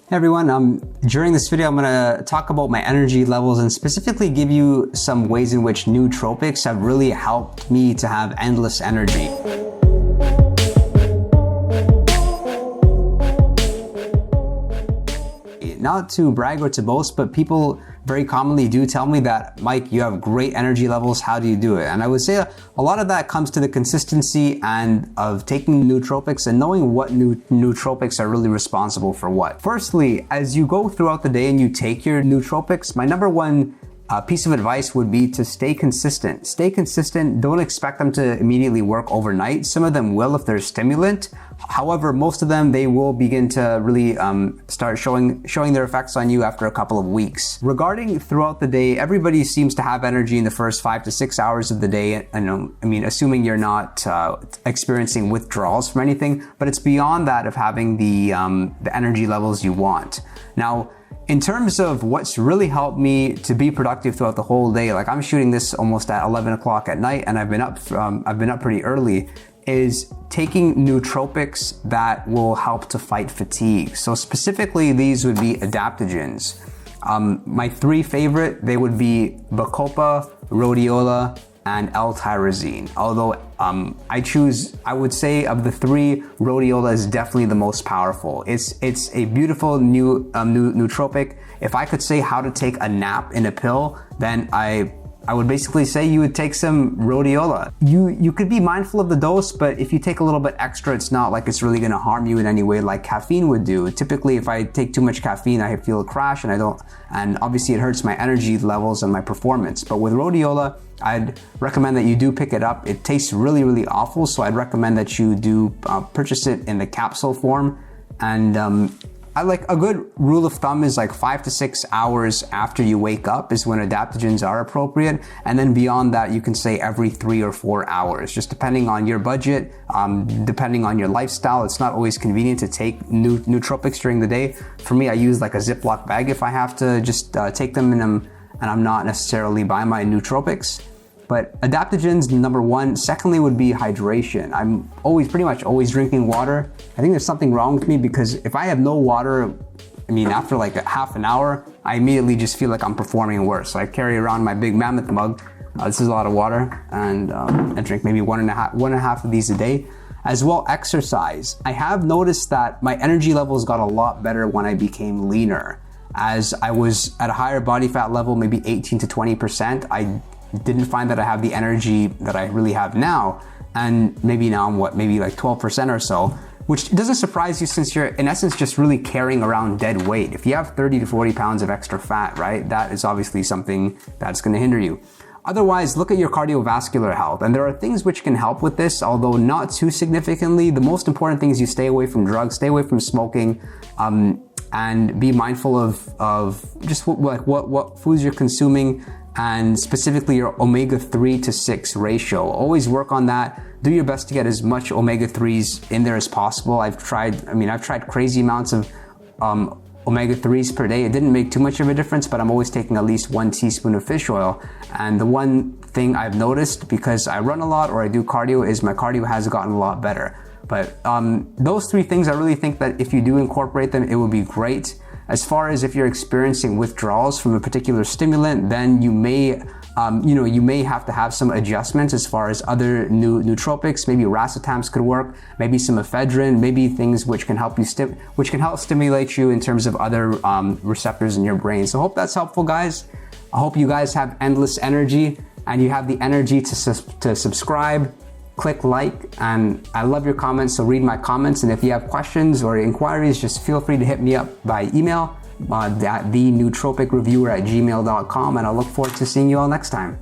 Hey everyone, during this video I'm going to talk about my energy levels and specifically give you some ways in which nootropics have really helped me to have endless energy. Not to brag or to boast, but people very commonly do tell me that, Mike, you have great energy levels, how do you do it? And I would say a lot of that comes to the consistency and of taking nootropics and knowing what nootropics are really responsible for what. Firstly, as you go throughout the day and you take your nootropics, my number one piece of advice would be to stay consistent. Stay consistent. Don't expect them to immediately work overnight. Some of them will if they're stimulant. However, most of them, they will begin to really start showing their effects on you after a couple of weeks. Regarding throughout the day, everybody seems to have energy in the first 5 to 6 hours of the day. Assuming you're not experiencing withdrawals from anything, but it's beyond that of having the energy levels you want. Now, in terms of what's really helped me to be productive throughout the whole day, like I'm shooting this almost at 11 o'clock at night and I've been up pretty early, is taking nootropics that will help to fight fatigue. So specifically, these would be adaptogens. My three favorite, they would be Bacopa, Rhodiola, and L-Tyrosine. Although I would say of the three, Rhodiola is definitely the most powerful. It's a beautiful new nootropic. If I could say how to take a nap in a pill, then I would basically say you would take some Rhodiola. You could be mindful of the dose, but if you take a little bit extra, it's not like it's really gonna harm you in any way like caffeine would do. Typically, if I take too much caffeine, I feel a crash and obviously it hurts my energy levels and my performance. But with Rhodiola, I'd recommend that you do pick it up. It tastes really, really awful, so I'd recommend that you do purchase it in the capsule form. And I like a good rule of thumb is like 5 to 6 hours after you wake up is when adaptogens are appropriate. And then beyond that, you can say every 3 or 4 hours, just depending on your budget, depending on your lifestyle. It's not always convenient to take nootropics during the day. For me, I use like a Ziploc bag if I have to just take them and I'm not necessarily buying my nootropics. But adaptogens, number one. Secondly would be hydration. I'm pretty much always drinking water. I think there's something wrong with me because if I have no water, after like a half an hour, I immediately just feel like I'm performing worse. So I carry around my big mammoth mug. This is a lot of water, and I drink maybe one and a half of these a day. As well, exercise. I have noticed that my energy levels got a lot better when I became leaner. As I was at a higher body fat level, maybe 18 to 20%, I didn't find that I have the energy that I really have now. And maybe now I'm maybe like 12% or so, which doesn't surprise you since you're in essence just really carrying around dead weight. If you have 30 to 40 pounds of extra fat, right, that is obviously something that's going to hinder you. Otherwise, look at your cardiovascular health. And there are things which can help with this, although not too significantly. The most important thing is you stay away from drugs, stay away from smoking, and be mindful of just what foods you're consuming, and specifically your omega-3 to 6 ratio. Always work on that. Do your best to get as much omega-3s in there as possible. I've tried crazy amounts of omega-3s per day. It didn't make too much of a difference, but I'm always taking at least 1 teaspoon of fish oil. And the one thing I've noticed, because I run a lot or I do cardio, is my cardio has gotten a lot better. But those three things, I really think that if you do incorporate them, it would be great. As far as if you're experiencing withdrawals from a particular stimulant, then you may have to have some adjustments as far as other nootropics. Maybe racetams could work, maybe some ephedrine, maybe things which can help stimulate you in terms of other receptors in your brain. So I hope that's helpful, guys. I hope you guys have endless energy and you have the energy to subscribe, click like, and I love your comments, so read my comments. And if you have questions or inquiries, just feel free to hit me up by email at thenoootropicreviewer@gmail.com, and I'll look forward to seeing you all next time.